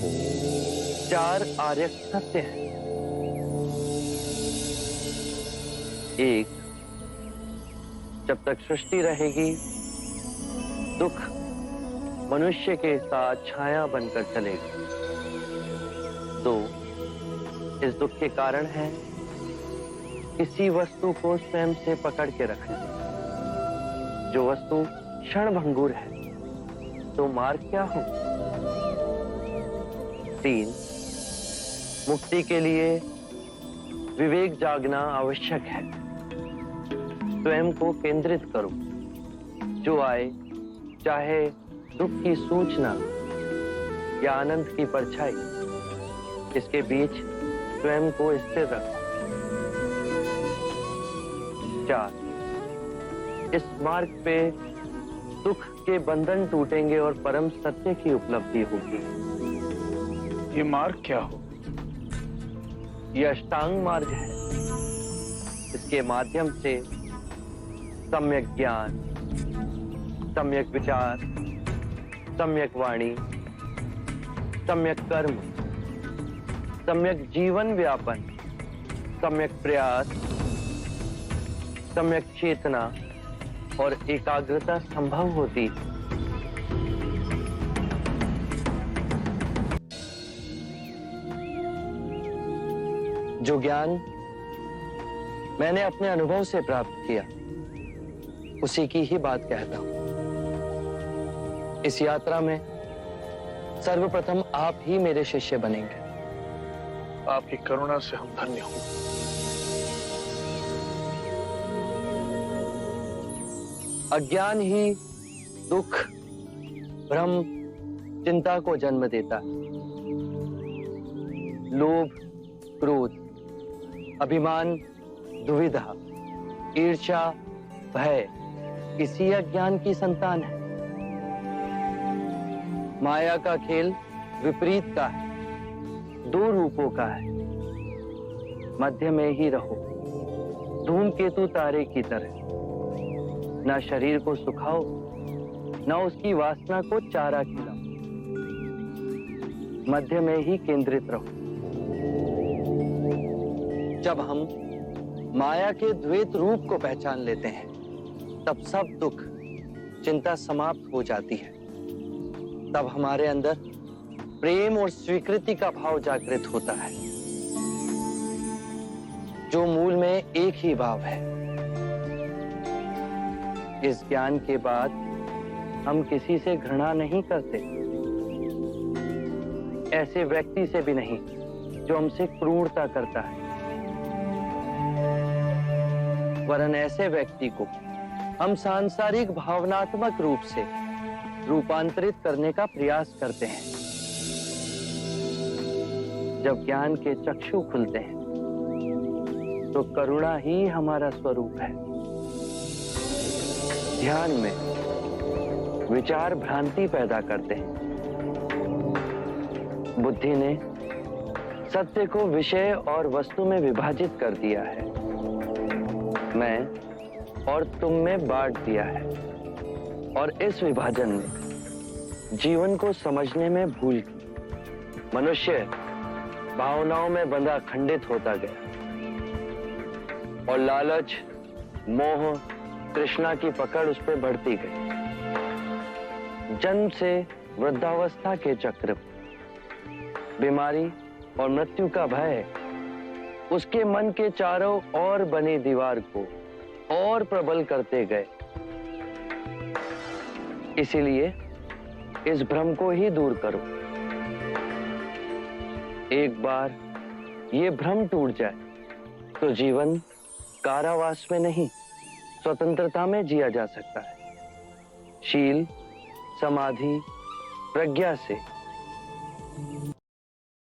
चार आर्य सत्य हैं। एक, जब तक सृष्टि रहेगी दुख मनुष्य के साथ छाया बनकर चलेगा। दो, इस दुख के कारण है किसी वस्तु को स्वयं से पकड़ के रखना। जो वस्तु क्षणभंगुर है तो मार्ग क्या हो। तीन, मुक्ति के लिए विवेक जागना आवश्यक है। स्वयं को केंद्रित करो। जो आए, चाहे दुख की सूचना या आनंद की परछाई, इसके बीच स्वयं को स्थिर रखो। चार, इस मार्ग पे दुख के बंधन टूटेंगे और परम सत्य की उपलब्धि होगी। ये मार्ग क्या हो? ये अष्टांग मार्ग है। इसके माध्यम से सम्यक ज्ञान, सम्यक विचार, सम्यक वाणी, सम्यक कर्म, सम्यक जीवन व्यापन, सम्यक प्रयास, सम्यक चेतना और एकाग्रता संभव होती है। जो ज्ञान मैंने अपने अनुभव से प्राप्त किया, उसी की ही बात कहता हूं। इस यात्रा में सर्वप्रथम आप ही मेरे शिष्य बनेंगे। आपकी करुणा से हम धन्य हों। अज्ञान ही दुख, भ्रम, चिंता को जन्म देता है। लोभ, क्रोध, अभिमान, दुविधा, ईर्ष्या, भय इसी अज्ञान की संतान है। माया का खेल विपरीत का है, दो रूपों का है। मध्य में ही रहो, धूमकेतु तारे की तरह। ना शरीर को सुखाओ, ना उसकी वासना को चारा खिलाओ। मध्य में ही केंद्रित रहो। जब हम माया के द्वैत रूप को पहचान लेते हैं, तब सब दुख, चिंता समाप्त हो जाती है। तब हमारे अंदर प्रेम और स्वीकृति का भाव जागृत होता है, जो मूल में एक ही भाव है। इस ज्ञान के बाद हम किसी से घृणा नहीं करते, ऐसे व्यक्ति से भी नहीं जो हमसे क्रूरता करता है, वरन ऐसे व्यक्ति को हम सांसारिक भावनात्मक रूप से रूपांतरित करने का प्रयास करते हैं। जब ज्ञान के चक्षु खुलते हैं तो करुणा ही हमारा स्वरूप है। ध्यान में विचार भ्रांति पैदा करते हैं। बुद्धि ने सत्य को विषय और वस्तु में विभाजित कर दिया है। मैं और तुम में बांट दिया है, और इस विभाजन ने जीवन को समझने में भूल की। मनुष्य भावनाओं में बंधा खंडित होता गया और लालच, मोह, तृष्णा की पकड़ उस पर बढ़ती गई। जन्म से वृद्धावस्था के चक्र, बीमारी और मृत्यु का भय उसके मन के चारों ओर बनी दीवार को और प्रबल करते गए। इसीलिए इस भ्रम को ही दूर करो। एक बार ये भ्रम टूट जाए तो जीवन कारावास में नहीं, स्वतंत्रता में जिया जा सकता है। शील, समाधि, प्रज्ञा से